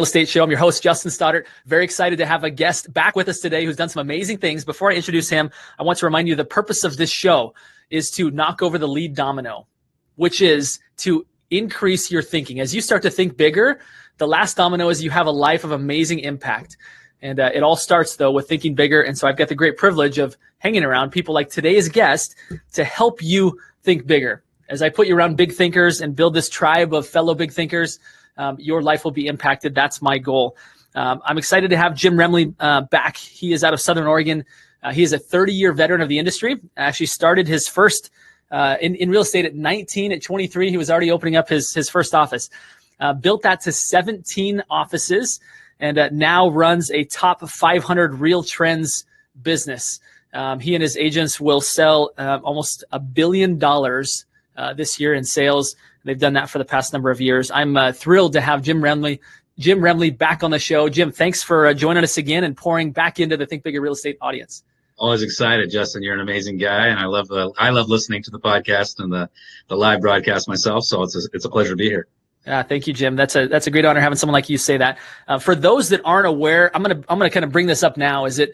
Estate Show. I'm your host, Justin Stoddart. Very excited to have a guest back with us today who's done some amazing things. Before I introduce him, I want to remind you the purpose of this show is to knock over the lead domino, which is to increase your thinking. As you start to think bigger, the last domino is you have a life of amazing impact. And it all starts, though, with thinking bigger. And so I've got the great privilege of hanging around people like today's guest to help you think bigger. As I put you around big thinkers and build this tribe of fellow big thinkers, your life will be impacted. That's my goal. I'm excited to have Jim Remley back. He is out of Southern Oregon. He is a 30-year veteran of the industry. Actually started his first in real estate at 19. At 23, he was already opening up his first office. Built that to 17 offices, and now runs a top 500 real trends business. He and his agents will sell almost $1 billion this year in sales. They've done that for the past number of years. I'm thrilled to have Jim Remley back on the show. Jim, thanks for joining us again and pouring back into the Think Bigger Real Estate audience. Always excited, Justin. You're an amazing guy, and I love listening to the podcast and the live broadcast myself. So it's a pleasure to be here. Thank you, Jim. That's a great honor having someone like you say that. For those that aren't aware, I'm gonna kind of bring this up now. Is that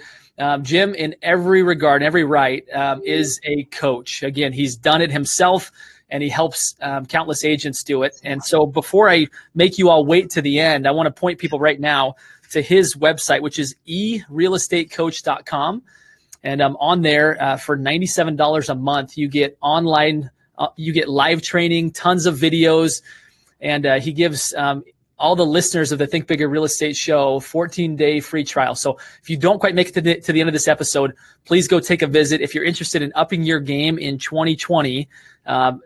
Jim, in every regard, every right, is a coach. Again, he's done it himself, and he helps countless agents do it. And so before I make you all wait to the end, I want to point people right now to his website, which is erealestatecoach.com. And on there for $97 a month, you get online, you get live training, tons of videos, and he gives all the listeners of the Think Bigger Real Estate Show 14-day free trial. So if you don't quite make it to the end of this episode, please go take a visit. If you're interested in upping your game in 2020,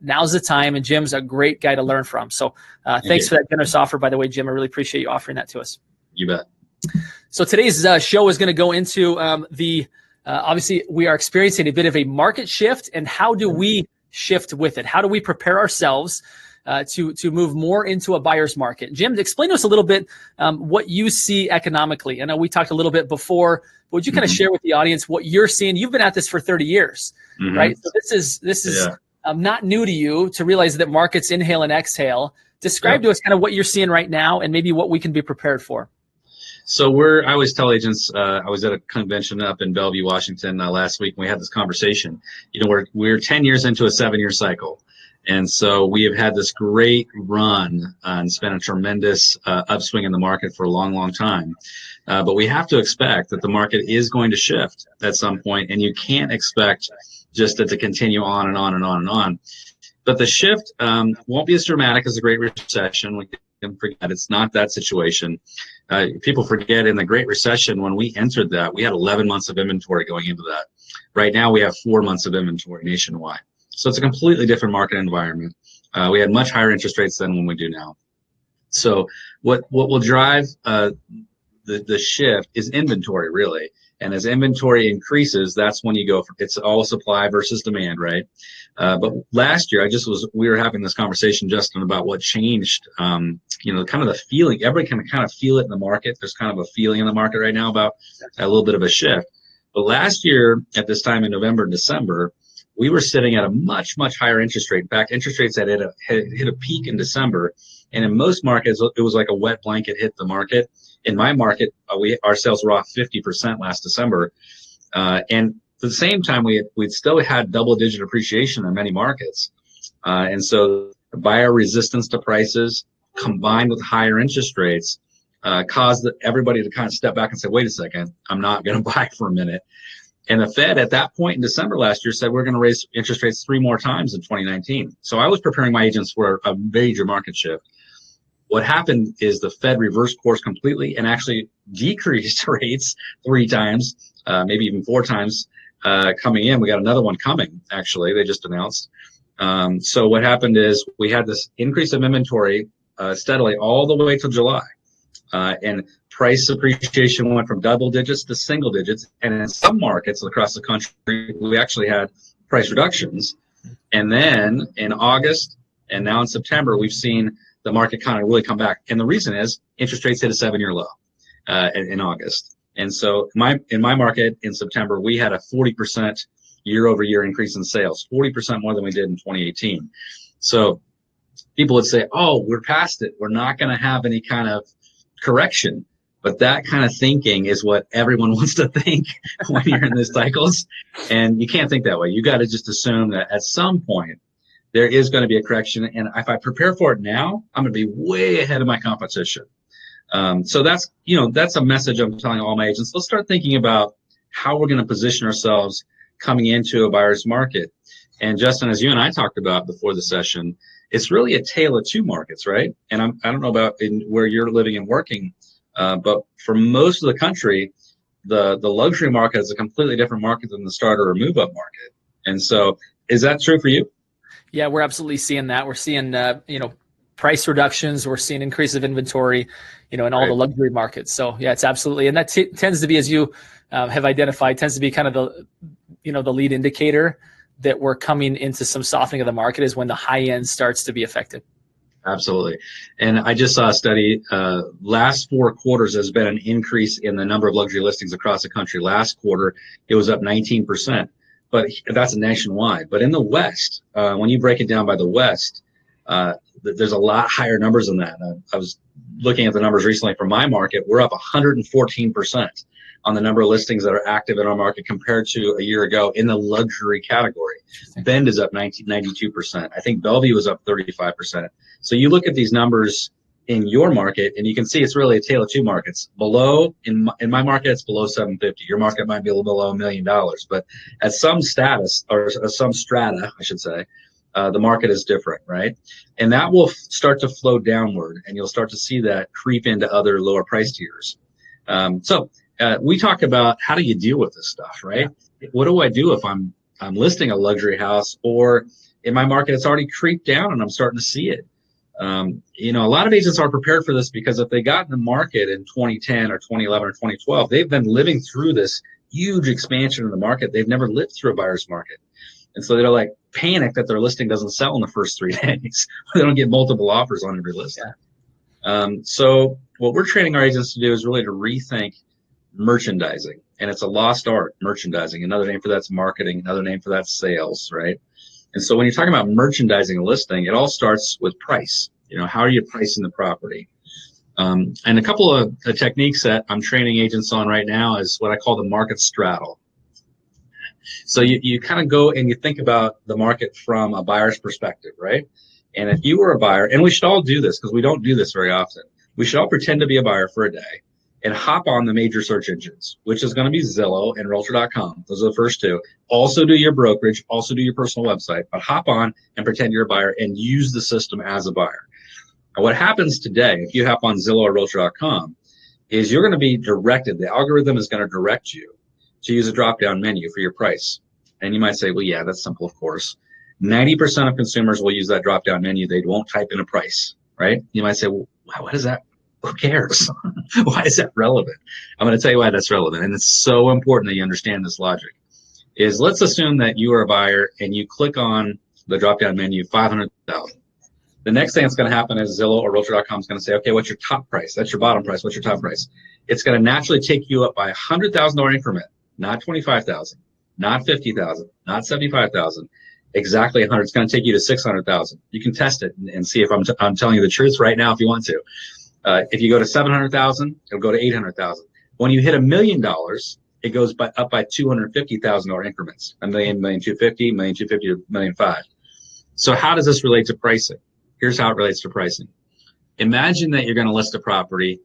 now's the time, and Jim's a great guy to learn from. So thanks for that generous offer, by the way, Jim. I really appreciate you offering that to us. You bet. So today's show is going to go into obviously, we are experiencing a bit of a market shift, and how do we shift with it? How do we prepare ourselves to move more into a buyer's market? Jim, explain to us a little bit what you see economically. I know we talked a little bit before, but would you kind of share with the audience what you're seeing? You've been at this for 30 years, right? So this is not new to you to realize that markets inhale and exhale. Describe to us kind of what you're seeing right now and maybe what we can be prepared for. So I always tell agents, I was at a convention up in Bellevue, Washington last week, and we had this conversation. You know, we're 10 years into a 7-year cycle. And so we have had this great run and it's been a tremendous upswing in the market for a long, long time. But we have to expect that the market is going to shift at some point, and you can't expect just it to continue on and on and on and on. But the shift won't be as dramatic as the Great Recession. We can forget it's not that situation. People forget in the Great Recession, when we entered that, we had 11 months of inventory going into that. Right now, we have 4 months of inventory nationwide. So it's a completely different market environment. We had much higher interest rates then than we do now. So what will drive the shift is inventory, really. And as inventory increases, that's when you go for, it's all supply versus demand, right? But last year, we were having this conversation, Justin, about what changed, kind of the feeling. Everybody can kind of feel it in the market. There's kind of a feeling in the market right now about a little bit of a shift. But last year, at this time in November and December, we were sitting at a much, much higher interest rate. In fact, interest rates had hit a peak in December. And in most markets, it was like a wet blanket hit the market. In my market, our sales were off 50% last December. And at the same time, we'd still had double-digit appreciation in many markets. And so buyer resistance to prices combined with higher interest rates caused everybody to kind of step back and say, wait a second, I'm not going to buy for a minute. And the Fed at that point in December last year said we're going to raise interest rates 3 more times in 2019. So I was preparing my agents for a major market shift. What happened is the Fed reversed course completely and actually decreased rates 3 times, maybe even 4 times coming in. We got another one coming, actually. They just announced. So what happened is we had this increase of inventory steadily all the way till July. And price appreciation went from double digits to single digits. And in some markets across the country, we actually had price reductions. And then in August and now in September, we've seen the market kind of really come back. And the reason is interest rates hit a 7-year low in August. And so in my market in September, we had a 40% year over year increase in sales, 40% more than we did in 2018. So people would say, oh, we're past it. We're not going to have any kind of correction. But that kind of thinking is what everyone wants to think when you're in these cycles. And you can't think that way. You got to just assume that at some point there is going to be a correction. And if I prepare for it now, I'm going to be way ahead of my competition. So that's a message I'm telling all my agents. Let's start thinking about how we're going to position ourselves coming into a buyer's market. And Justin, as you and I talked about before the session, it's really a tale of two markets, right? And I don't know about where you're living and working, but for most of the country, the luxury market is a completely different market than the starter or move-up market. And so is that true for you? Yeah, we're absolutely seeing that. We're seeing, price reductions. We're seeing increase of inventory, in all the luxury markets. So yeah, it's absolutely. And that tends to be, as you have identified, tends to be kind of the lead indicator that we're coming into some softening of the market is when the high end starts to be affected. Absolutely. And I just saw a study, last 4 quarters has been an increase in the number of luxury listings across the country. Last quarter, it was up 19%, but that's nationwide. But in the West, when you break it down by the West, there's a lot higher numbers than that. I was looking at the numbers recently for my market. We're up 114% on the number of listings that are active in our market compared to a year ago in the luxury category. Bend is up 92%. I think Bellevue was up 35%. So you look at these numbers in your market, and you can see it's really a tale of two markets. Below, in my market, it's below 750. Your market might be a little below $1 million, but at some status, or some strata, I should say, the market is different, right? And that will start to flow downward, and you'll start to see that creep into other lower price tiers. We talk about how do you deal with this stuff, right? Yeah. What do I do if I'm listing a luxury house, or in my market it's already creeped down and I'm starting to see it? A lot of agents aren't prepared for this, because if they got in the market in 2010 or 2011 or 2012, they've been living through this huge expansion in the market. They've never lived through a buyer's market. And so they're like panicked that their listing doesn't sell in the first 3 days. They don't get multiple offers on every listing. Yeah. So what we're training our agents to do is really to rethink merchandising. And it's a lost art, merchandising. Another name for that's marketing. Another name for that's sales, right? And so when you're talking about merchandising a listing, it all starts with price. How are you pricing the property? And a couple of the techniques that I'm training agents on right now is what I call the market straddle. So you kind of go and you think about the market from a buyer's perspective, right? And if you were a buyer, and we should all do this because we don't do this very often, we should all pretend to be a buyer for a day and hop on the major search engines, which is going to be Zillow and Realtor.com. Those are the first two. Also do your brokerage, also do your personal website, but hop on and pretend you're a buyer and use the system as a buyer. And what happens today, if you hop on Zillow or Realtor.com, is you're going to be directed. The algorithm is going to direct you to use a drop-down menu for your price. And you might say, well, yeah, that's simple, of course. 90% of consumers will use that drop-down menu. They won't type in a price, right? You might say, well, what is that? Who cares? Why is that relevant? I'm going to tell you why that's relevant. And it's so important that you understand this logic. Is let's assume that you are a buyer and you click on the drop-down menu, 500,000. The next thing that's going to happen is Zillow or Realtor.com is going to say, okay, what's your top price? That's your bottom price. What's your top price? It's going to naturally take you up by $100,000 increment, not 25,000, not 50,000, not 75,000, exactly 100. It's going to take you to 600,000. You can test it and see if I'm telling you the truth right now if you want to. If you go to 700,000, it'll go to 800,000. When you hit $1 million, it goes up by $250,000 increments. $1 million, $1,250,000, $1,250,000 to $1,500,000. So how does this relate to pricing? Here's how it relates to pricing. Imagine that you're going to list a property,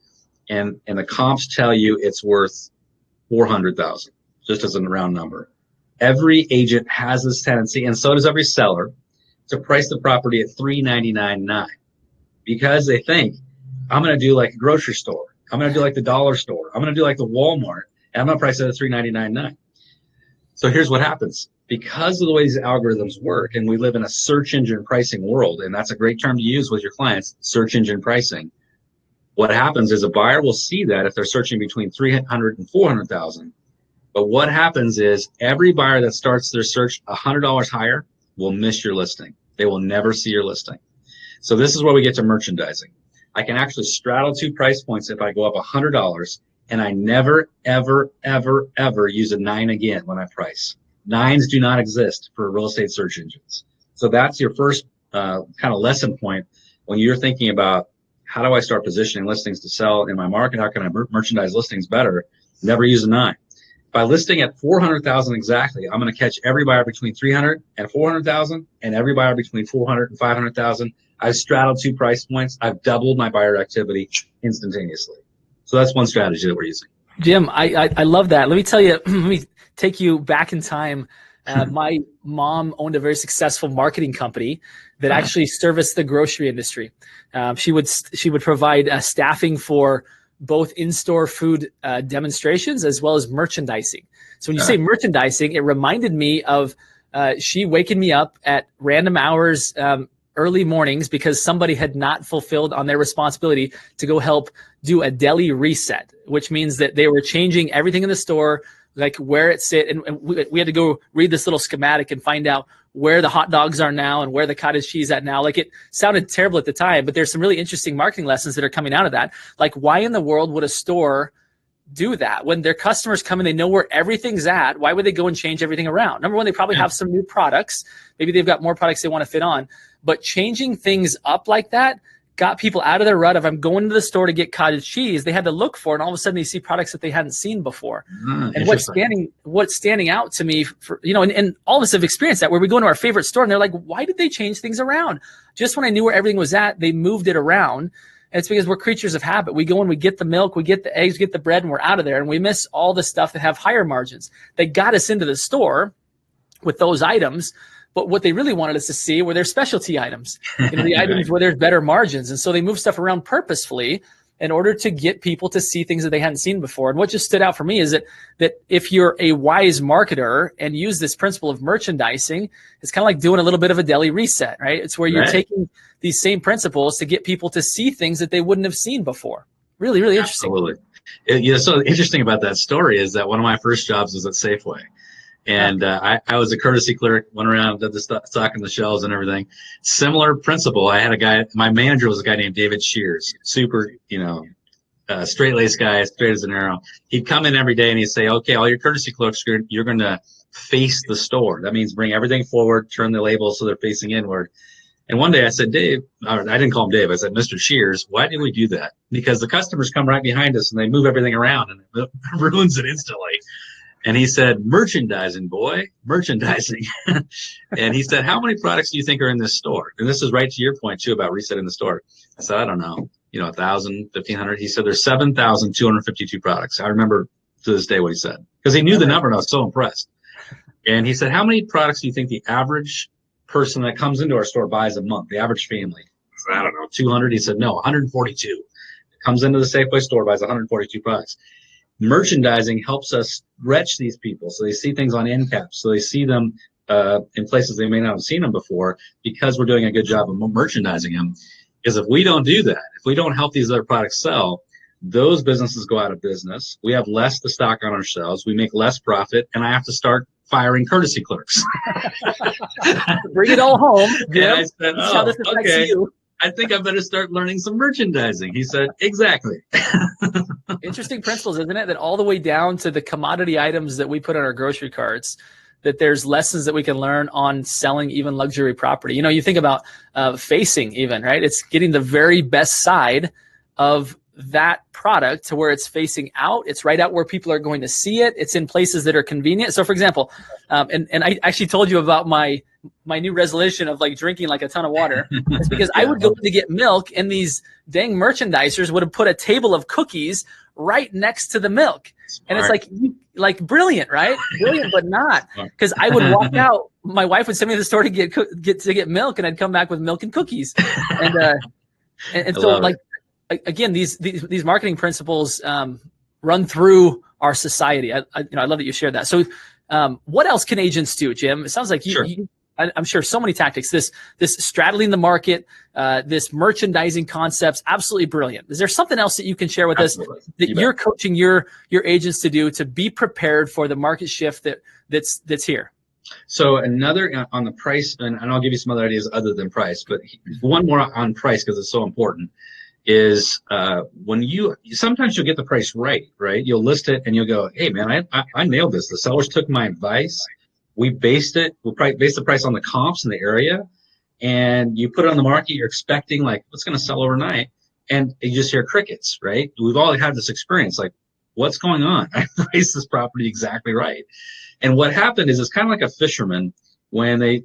and the comps tell you it's worth $400,000, just as a round number. Every agent has this tendency, and so does every seller, to price the property at $399.9 because they think, I'm going to do like a grocery store. I'm going to do like the dollar store. I'm going to do like the Walmart, and I'm going to price it at $399.9. So here's what happens. Because of the way these algorithms work, and we live in a search engine pricing world, and that's a great term to use with your clients, search engine pricing. What happens is a buyer will see that if they're searching between 300 and 400,000. But what happens is every buyer that starts their search $100 higher will miss your listing. They will never see your listing. So this is where we get to merchandising. I can actually straddle 2 price points if I go up $100, and I never, ever, ever, ever use a 9 again when I price. 9s do not exist for real estate search engines. So that's your first kind of lesson point when you're thinking about how do I start positioning listings to sell in my market? How can I merchandise listings better? Never use a 9. By listing at 400,000 exactly, I'm going to catch every buyer between 300 and 400,000 and every buyer between 400 and 500,000. I've straddled 2 price points. I've doubled my buyer activity instantaneously. So that's one strategy that we're using. Jim, I love that. Let me tell you, let me take you back in time. My mom owned a very successful marketing company that actually serviced the grocery industry. She would provide staffing for both in-store food demonstrations as well as merchandising. So when you say merchandising, it reminded me of she waking me up at random hours, early mornings, because somebody had not fulfilled on their responsibility to go help do a deli reset, which means that they were changing everything in the store, like where it sit. And we had to go read this little schematic and find out where the hot dogs are now and where the cottage cheese at now. Like, it sounded terrible at the time, but there's some really interesting marketing lessons that are coming out of that. Like, why in the world would a store do that when their customers come and they know where everything's at? Why would they go and change everything around? Number one, they probably have some new products. Maybe they've got more products they want to fit on, but changing things up like that got people out of their rut of, I'm going to the store to get cottage cheese. They had to look for it, and all of a sudden they see products that they hadn't seen before. And what's standing out to me, for, and all of us have experienced that, where we go into our favorite store and they're like, why did they change things around? Just when I knew where everything was at, they moved it around. And it's because we're creatures of habit. We go and we get the milk, we get the eggs, we get the bread, and we're out of there. And we miss all the stuff that have higher margins. They got us into the store with those items, but what they really wanted us to see were their specialty items, the items where there's better margins. And so they move stuff around purposefully in order to get people to see things that they hadn't seen before. And what just stood out for me is that if you're a wise marketer and use this principle of merchandising, it's kind of like doing a little bit of a deli reset, right? It's where you're taking these same principles to get people to see things that they wouldn't have seen before. Really, really interesting. Absolutely. So interesting about that story is that one of my first jobs was at Safeway. And I was a courtesy clerk, went around, did the stocking the shelves and everything. Similar principle. I had a guy, my manager was a guy named David Shears, super, straight-laced guy, straight as an arrow. He'd come in every day and he'd say, okay, all your courtesy clerks, you're going to face the store. That means bring everything forward, turn the labels so they're facing inward. And one day I said, Dave, I didn't call him Dave. I said, Mr. Shears, why did we do that? Because the customers come right behind us and they move everything around and it ruins it instantly. And he said, merchandising, boy, merchandising. And he said, how many products do you think are in this store? And this is right to your point, too, about resetting the store. I said, I don't know, 1,000, 1,500. He said, there's 7,252 products. I remember to this day what he said, because he knew the number and I was so impressed. And he said, how many products do you think the average person that comes into our store buys a month, the average family? I said, I don't know, 200. He said, no, 142. Comes into the Safeway store, buys 142 products. Merchandising helps us stretch these people so they see things on end caps, so they see them in places they may not have seen them before, because we're doing a good job of merchandising them. Is if we don't do that, if we don't help these other products sell, those businesses go out of business. We have less to stock on our shelves. We make less profit, and I have to start firing courtesy clerks. Bring it all home. And I said, okay. You. I think I better start learning some merchandising. He said, exactly. Interesting principles, isn't it? That all the way down to the commodity items that we put on our grocery carts, that there's lessons that we can learn on selling even luxury property. You think about facing even, right? It's getting the very best side of that product to where it's facing out. It's right out where people are going to see it. It's in places that are convenient. So for example, and I actually told you about my new resolution of like drinking like a ton of water. It's because I would go to get milk and these dang merchandisers would have put a table of cookies right next to the milk. Smart. And it's like brilliant, right? Brilliant, but not, because I would walk out. My wife would send me to the store to get milk, and I'd come back with milk and cookies. And so like, again, these marketing principles run through our society. I love that you shared that. So what else can agents do, Jim? It sounds like I'm sure so many tactics, this straddling the market, this merchandising concepts, absolutely brilliant. Is there something else that you can share with us that you're coaching your agents to do to be prepared for the market shift that's here? So another on the price, and I'll give you some other ideas other than price, but one more on price because it's so important, is when sometimes you'll get the price right? You'll list it and you'll go, hey man, I nailed this. The sellers took my advice. We based the price on the comps in the area, and you put it on the market. You're expecting like what's going to sell overnight. and you just hear crickets, right? We've all had this experience, like, what's going on? I priced this property exactly right. And what happened is it's kind of like a fisherman when they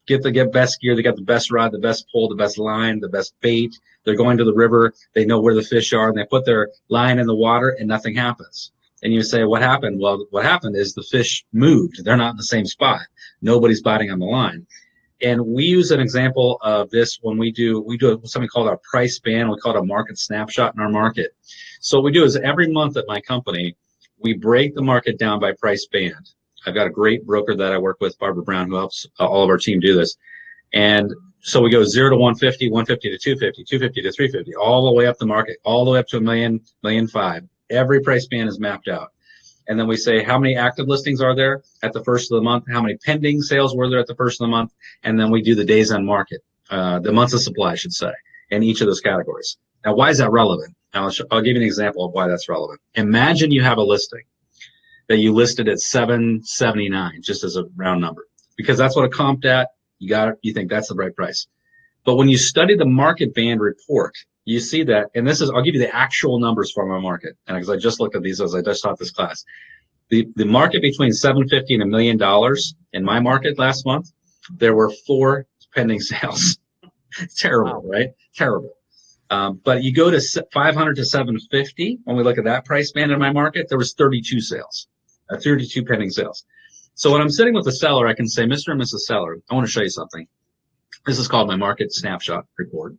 get the best gear, they got the best rod, the best pole, the best line, the best bait. They're going to the river, they know where the fish are, and they put their line in the water and nothing happens. And you say, what happened? Well, what happened is the fish moved. They're not in the same spot. Nobody's biting on the line. And we use an example of this when we do something called our price band. We call it a market snapshot in our market. So what we do is every month at my company, we break the market down by price band. I've got a great broker that I work with, Barbara Brown, who helps all of our team do this. And so we go 0 to 150, 150 to 250, 250 to 350, all the way up the market, all the way up to $1 million, $1.5 million. Every price band is mapped out. And then we say, how many active listings are there at the first of the month? How many pending sales were there at the first of the month? And then we do the days on market, the months of supply, I should say, in each of those categories. Now, why is that relevant? I'll give you an example of why that's relevant. Imagine you have a listing that you listed at 779, just as a round number, because that's what it comped at. You got it. You think that's the right price. But when you study the market band report, you see that, and this is, I'll give you the actual numbers from our market, and because I just looked at these as I just taught this class. The market between $750 and $1 million in my market last month, there were 4 pending sales. Terrible, right? Terrible. But you go to 500 to 750, when we look at that price band in my market, there was 32 sales, 32 pending sales. So when I'm sitting with a seller, I can say, Mr. and Mrs. Seller, I want to show you something. This is called my market snapshot report.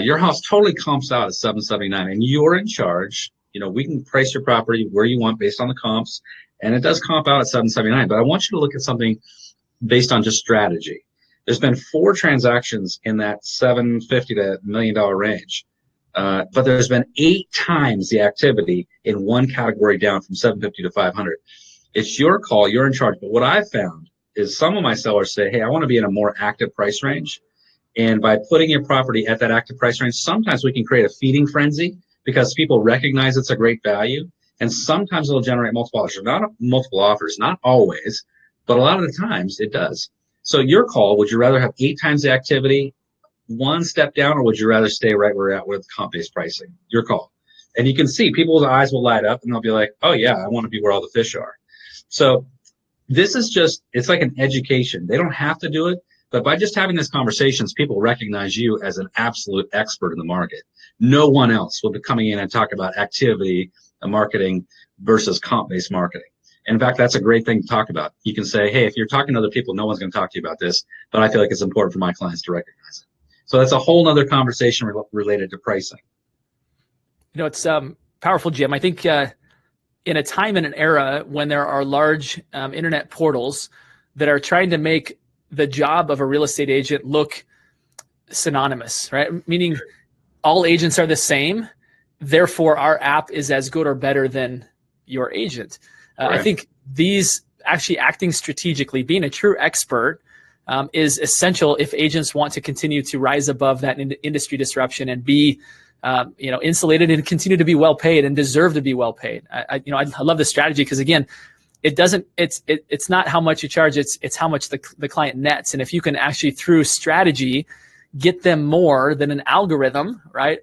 Your house totally comps out at 779, and you're in charge. You know, we can price your property where you want based on the comps, and it does comp out at 779. But I want you to look at something based on just strategy. There's been 4 transactions in that $750 to $1 million range, but there's been 8 times the activity in one category down from 750 to 500. It's your call. You're in charge. But what I've found is some of my sellers say, hey, I want to be in a more active price range. And by putting your property at that active price range, sometimes we can create a feeding frenzy because people recognize it's a great value. And sometimes it'll generate multiple offers. Not multiple offers, not always, but a lot of the times it does. So your call, would you rather have 8 times the activity, 1 step down, or would you rather stay right where we're at with comp-based pricing? Your call. And you can see people's eyes will light up and they'll be like, oh yeah, I want to be where all the fish are. So this is just, it's like an education. They don't have to do it. But by just having these conversations, people recognize you as an absolute expert in the market. No one else will be coming in and talk about activity and marketing versus comp-based marketing. And in fact, that's a great thing to talk about. You can say, hey, if you're talking to other people, no one's going to talk to you about this, but I feel like it's important for my clients to recognize it. So that's a whole other conversation related to pricing. You know, it's powerful, Jim. I think in a time and an era when there are large internet portals that are trying to make the job of a real estate agent look synonymous, right? Meaning all agents are the same. Therefore, our app is as good or better than your agent. I think these actually acting strategically, being a true expert is essential if agents want to continue to rise above that industry disruption and be insulated and continue to be well paid and deserve to be well paid. I love this strategy because, again, it's not how much you charge, it's how much the client nets. And if you can actually, through strategy, get them more than an algorithm, right,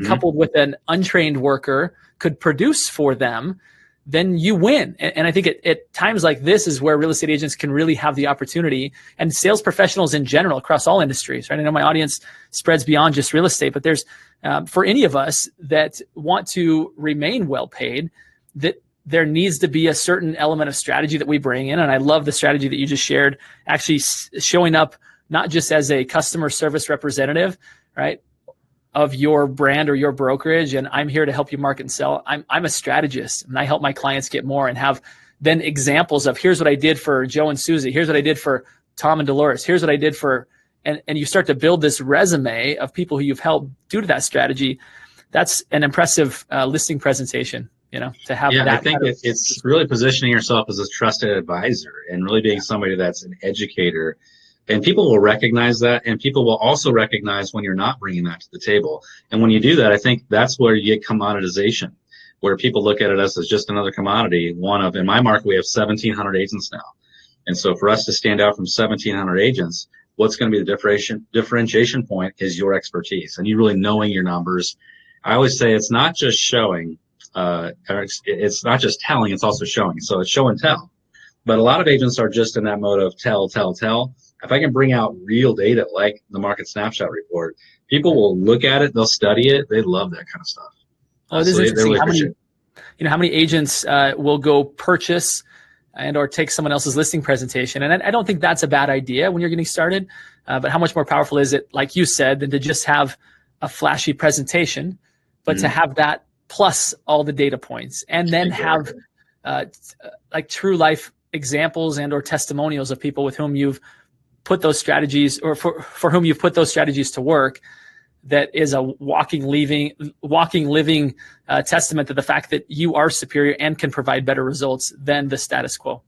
coupled with an untrained worker could produce for them, then you win. And I think at times like this is where real estate agents can really have the opportunity, and sales professionals in general across all industries, right? I know my audience spreads beyond just real estate, but there's for any of us that want to remain well paid, that there needs to be a certain element of strategy that we bring in. And I love the strategy that you just shared, actually showing up not just as a customer service representative, right, of your brand or your brokerage, and I'm here to help you market and sell. I'm a strategist, and I help my clients get more and have then examples of, here's what I did for Joe and Susie. Here's what I did for Tom and Dolores. Here's what I did for, and you start to build this resume of people who you've helped due to that strategy. That's an impressive listing presentation, to have. Yeah, I think it's really positioning yourself as a trusted advisor and really being somebody that's an educator. And people will recognize that, and people will also recognize when you're not bringing that to the table. And when you do that, I think that's where you get commoditization, where people look at it as just another commodity. In my market, we have 1,700 agents now. And so for us to stand out from 1,700 agents, what's going to be the differentiation point is your expertise and you really knowing your numbers. I always say it's not just showing, or it's not just telling, it's also showing. So it's show and tell. But a lot of agents are just in that mode of tell, tell, tell. If I can bring out real data like the market snapshot report, people will look at it, they'll study it, they love that kind of stuff. Oh, it is They interesting really how many, appreciate it. how many agents will go purchase and or take someone else's listing presentation. And I don't think that's a bad idea when you're getting started. But how much more powerful is it, like you said, than to just have a flashy presentation, but to have that plus all the data points, and then have like true life examples and or testimonials of people with whom you've put those strategies, or for whom you've put those strategies to work. That is a walking, living testament to the fact that you are superior and can provide better results than the status quo.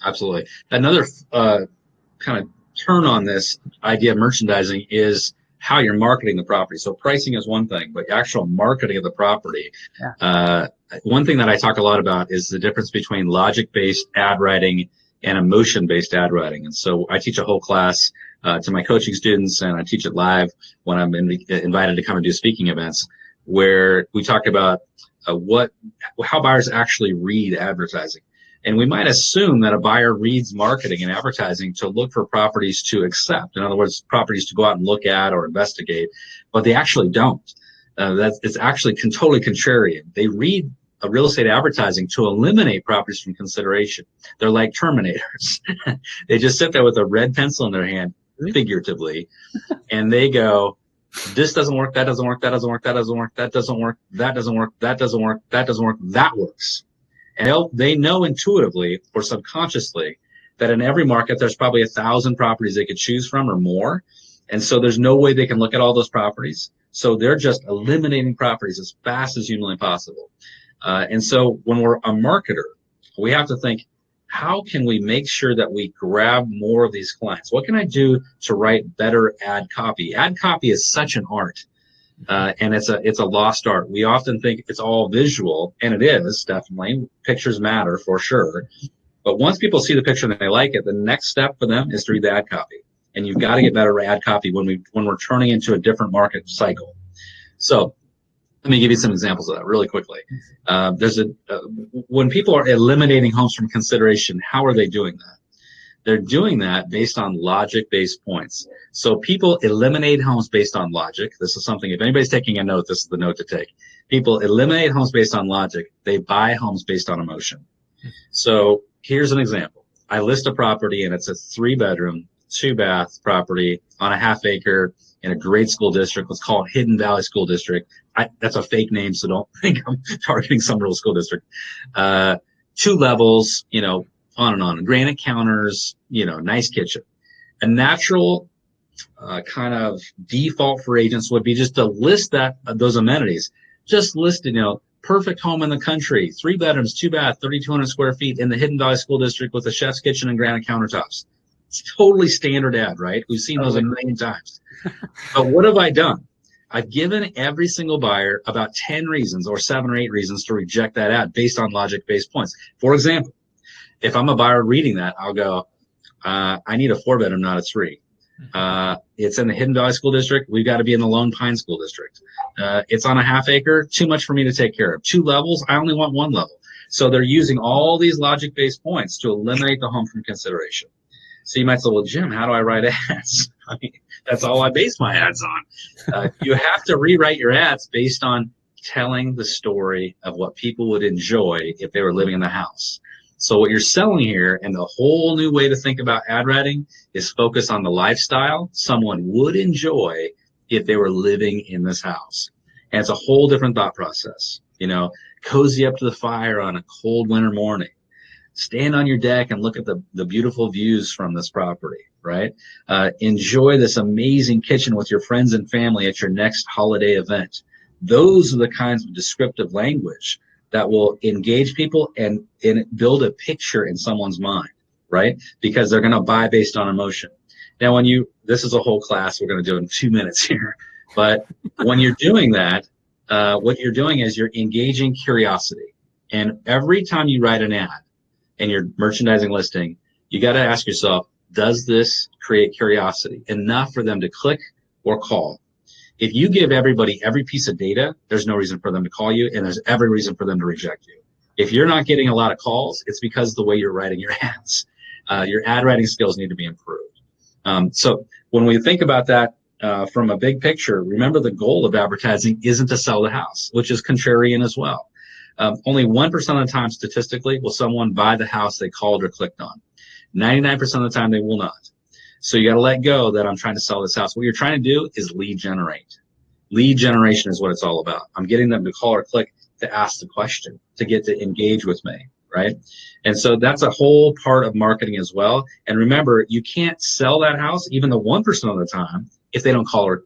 Absolutely. Another kind of turn on this idea of merchandising is how you're marketing the property. So pricing is one thing, but actual marketing of the property. Yeah. One thing that I talk a lot about is the difference between logic-based ad writing and emotion-based ad writing. And so I teach a whole class to my coaching students, and I teach it live when I'm invited to come and do speaking events, where we talk about how buyers actually read advertising. And we might assume that a buyer reads marketing and advertising to look for properties to accept. In other words, properties to go out and look at or investigate, but they actually don't. It's actually totally contrarian. They read a real estate advertising to eliminate properties from consideration. They're like Terminators. They just sit there with a red pencil in their hand, figuratively, and they go, this doesn't work, that doesn't work, that doesn't work, that doesn't work, that doesn't work, that doesn't work, that doesn't work, that doesn't work, that works. And they know intuitively or subconsciously that in every market there's probably 1,000 properties they could choose from or more. And so there's no way they can look at all those properties. So they're just eliminating properties as fast as humanly possible. And so when we're a marketer, we have to think, how can we make sure that we grab more of these clients? What can I do to write better ad copy? Ad copy is such an art. And it's a lost art. We often think it's all visual, and it is definitely. Pictures matter for sure. But once people see the picture and they like it, the next step for them is to read the ad copy. And you've got to get better ad copy when we're turning into a different market cycle. So let me give you some examples of that really quickly. When people are eliminating homes from consideration, how are they doing that? They're doing that based on logic-based points. So people eliminate homes based on logic. This is something, if anybody's taking a note, this is the note to take. People eliminate homes based on logic. They buy homes based on emotion. So here's an example. I list a property, and it's a 3-bedroom, 2-bath property on a half acre in a great school district. Let's call it Hidden Valley School District. That's a fake name, so don't think I'm targeting some real school district. 2 levels, on and on. Granite counters, nice kitchen. A natural kind of default for agents would be just to list those amenities. Just list it, perfect home in the country, 3 bedrooms, 2 bath, 3,200 square feet in the Hidden Valley School District with a chef's kitchen and granite countertops. It's totally standard ad, right? We've seen those a million times. But what have I done? I've given every single buyer about 10 reasons or 7 or 8 reasons to reject that ad based on logic-based points. For example, if I'm a buyer reading that, I'll go, I need a 4-bedroom, not a 3. It's in the Hidden Valley School District. We've got to be in the Lone Pine School District. It's on a half acre, too much for me to take care of. 2 levels, I only want 1 level. So they're using all these logic-based points to eliminate the home from consideration. So you might say, well, Jim, how do I write ads? I mean, that's all I base my ads on. You have to rewrite your ads based on telling the story of what people would enjoy if they were living in the house. So what you're selling here, and the whole new way to think about ad writing, is focus on the lifestyle someone would enjoy if they were living in this house. And it's a whole different thought process. Cozy up to the fire on a cold winter morning. Stand on your deck and look at the beautiful views from this property, right? Enjoy this amazing kitchen with your friends and family at your next holiday event. Those are the kinds of descriptive language that will engage people and build a picture in someone's mind, right? Because they're going to buy based on emotion. Now, this is a whole class we're going to do in 2 minutes here, but when you're doing that, what you're doing is you're engaging curiosity. And every time you write an ad in your merchandising listing, you got to ask yourself, does this create curiosity enough for them to click or call? If you give everybody every piece of data, there's no reason for them to call you, and there's every reason for them to reject you. If you're not getting a lot of calls, it's because of the way you're writing your ads. Your ad writing skills need to be improved. So when we think about that from a big picture, remember the goal of advertising isn't to sell the house, which is contrarian as well. Only 1% of the time, statistically, will someone buy the house they called or clicked on. 99% of the time, they will not. So you got to let go that I'm trying to sell this house. What you're trying to do is lead generate. Lead generation is what it's all about. I'm getting them to call or click to ask the question, to get to engage with me, right? And so that's a whole part of marketing as well. And remember, you can't sell that house even the 1% of the time if they don't call or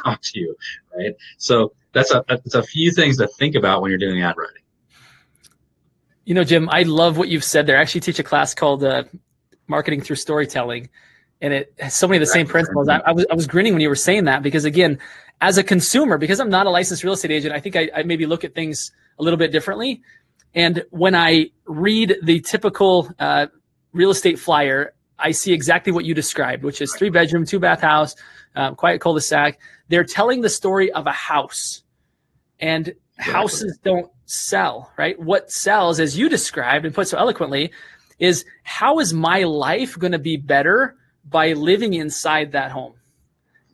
talk to you, right? So that's a few things to think about when you're doing ad writing. You know, Jim, I love what you've said there. I actually teach a class called Marketing Through Storytelling, and it has so many of the same principles. I was grinning when you were saying that because, again, as a consumer, because I'm not a licensed real estate agent, I think I maybe look at things a little bit differently. And when I read the typical real estate flyer, I see exactly what you described, which is 3-bedroom, 2-bath house, quiet cul-de-sac. They're telling the story of a house, and houses don't sell, right? What sells, as you described and put so eloquently, is how is my life going to be better by living inside that home?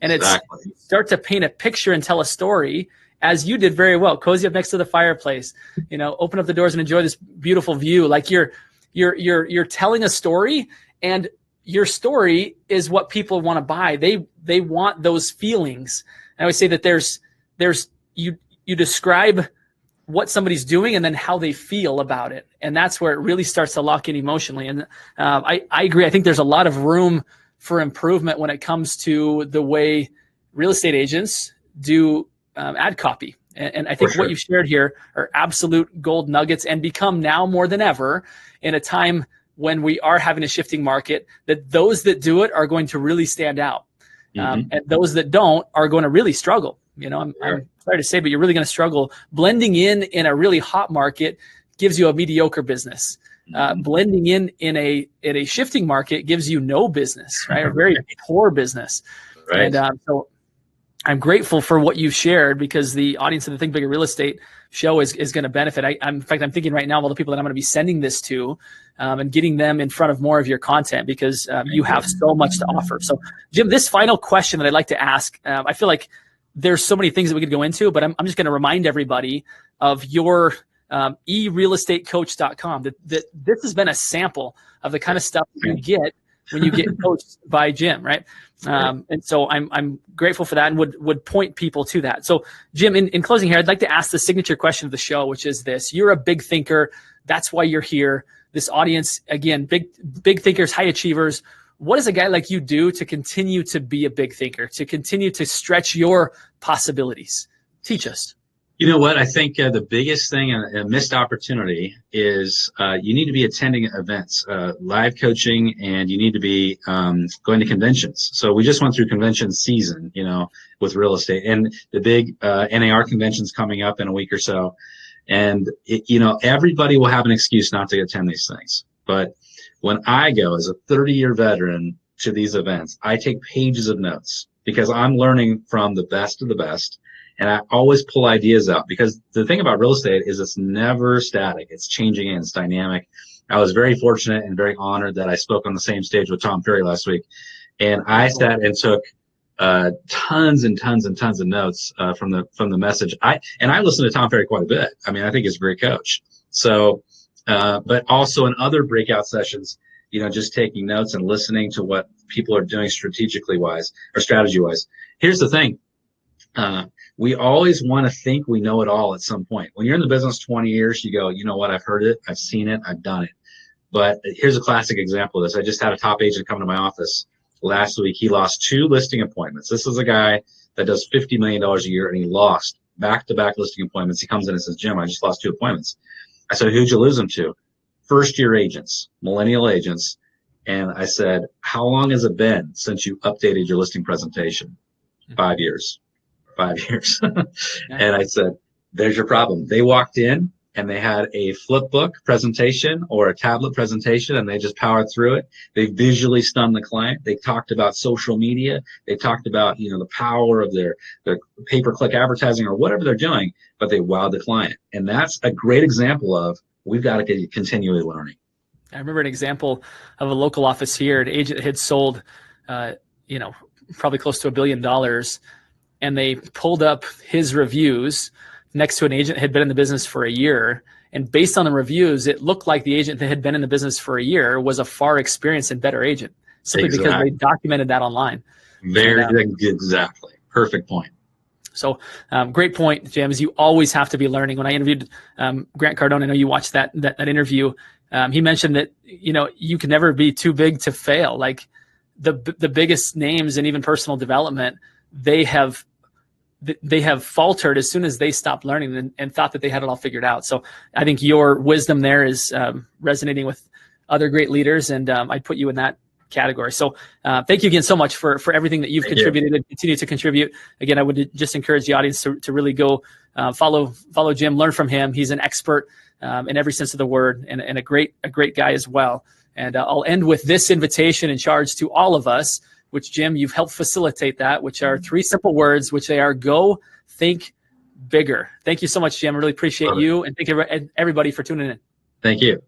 And Exactly. It's start to paint a picture and tell a story, as you did very well. Cozy up next to the fireplace, you know, open up the doors and enjoy this beautiful view. Like you're telling a story, and your story is what people want to buy. They want those feelings. And I always say that there's you describe what somebody's doing and then how they feel about it. And that's where it really starts to lock in emotionally. And I agree. I think there's a lot of room for improvement when it comes to the way real estate agents do ad copy. And I think what you've shared here are absolute gold nuggets, and become now more than ever in a time when we are having a shifting market, that those that do it are going to really stand out. And those that don't are going to really struggle. You know, I'm sorry to say, but you're really going to struggle. Blending in a really hot market gives you a mediocre business. Blending in a shifting market gives you no business, right? A very poor business. Right. And so I'm grateful for what you've shared, because the audience of the Think Bigger Real Estate show is going to benefit. In fact, I'm thinking right now of all the people that I'm going to be sending this to, and getting them in front of more of your content, because you have so much to offer. So, Jim, this final question that I'd like to ask, I feel like there's so many things that we could go into, but I'm just going to remind everybody of your erealestatecoach.com. That this has been a sample of the kind of stuff you get when you get coached by Jim, right? And so I'm grateful for that, and would point people to that. So, Jim, in closing here, I'd like to ask the signature question of the show, which is this: you're a big thinker. That's why you're here. This audience, again, big thinkers, high achievers. What does a guy like you do to continue to be a big thinker, to continue to stretch your possibilities? Teach us. You know what? I think the biggest thing, a missed opportunity, is you need to be attending events, live coaching, and you need to be going to conventions. So we just went through convention season, you know, with real estate, and the big NAR convention's coming up in a week or so. And, you know, everybody will have an excuse not to attend these things. But when I go as a 30-year veteran to these events, I take pages of notes, because I'm learning from the best of the best. And I always pull ideas out, because the thing about real estate is it's never static. It's changing and it's dynamic. I was very fortunate and very honored that I spoke on the same stage with Tom Ferry last week. And I sat and took tons and tons and tons of notes from the message. I listen to Tom Ferry quite a bit. I mean, I think he's a great coach. So, but also in other breakout sessions, you know, just taking notes and listening to what people are doing strategically wise or strategy wise. Here's the thing. We always want to think we know it all at some point. When you're in the business 20 years, you go, you know what, I've heard it, I've seen it, I've done it. But here's a classic example of this. I just had a top agent come to my office last week. He lost 2 listing appointments. This is a guy that does $50 million a year, and he lost back-to-back listing appointments. He comes in and says, Jim, I just lost 2 appointments. I said, who'd you lose them to? First-year agents, millennial agents. And I said, how long has it been since you updated your listing presentation? 5 years. 5 years. And I said, there's your problem. They walked in and they had a flip book presentation or a tablet presentation, and they just powered through it. They visually stunned the client. They talked about social media. They talked about, the power of their pay-per-click advertising or whatever they're doing, but they wowed the client. And that's a great example of we've got to get continually learning. I remember an example of a local office here. An agent had sold, probably close to $1 billion, and they pulled up his reviews next to an agent that had been in the business for a year. And based on the reviews, it looked like the agent that had been in the business for a year was a far experienced and better agent, simply because they documented that online. Exactly. Perfect point. So great point, James. You always have to be learning. When I interviewed Grant Cardone, I know you watched that interview. He mentioned that, you can never be too big to fail. Like the biggest names in even personal development, they have faltered as soon as they stopped learning and thought that they had it all figured out. So I think your wisdom there is resonating with other great leaders, and I'd put you in that category. So thank you again so much for everything that you've contributed and continue to contribute. Again, I would just encourage the audience to really go follow Jim, learn from him. He's an expert in every sense of the word, and a great guy as well. And I'll end with this invitation and charge to all of us, which, Jim, you've helped facilitate that, which are 3 simple words, which they are: go, think bigger. Thank you so much, Jim. I really appreciate you, and thank you everybody for tuning in. Thank you.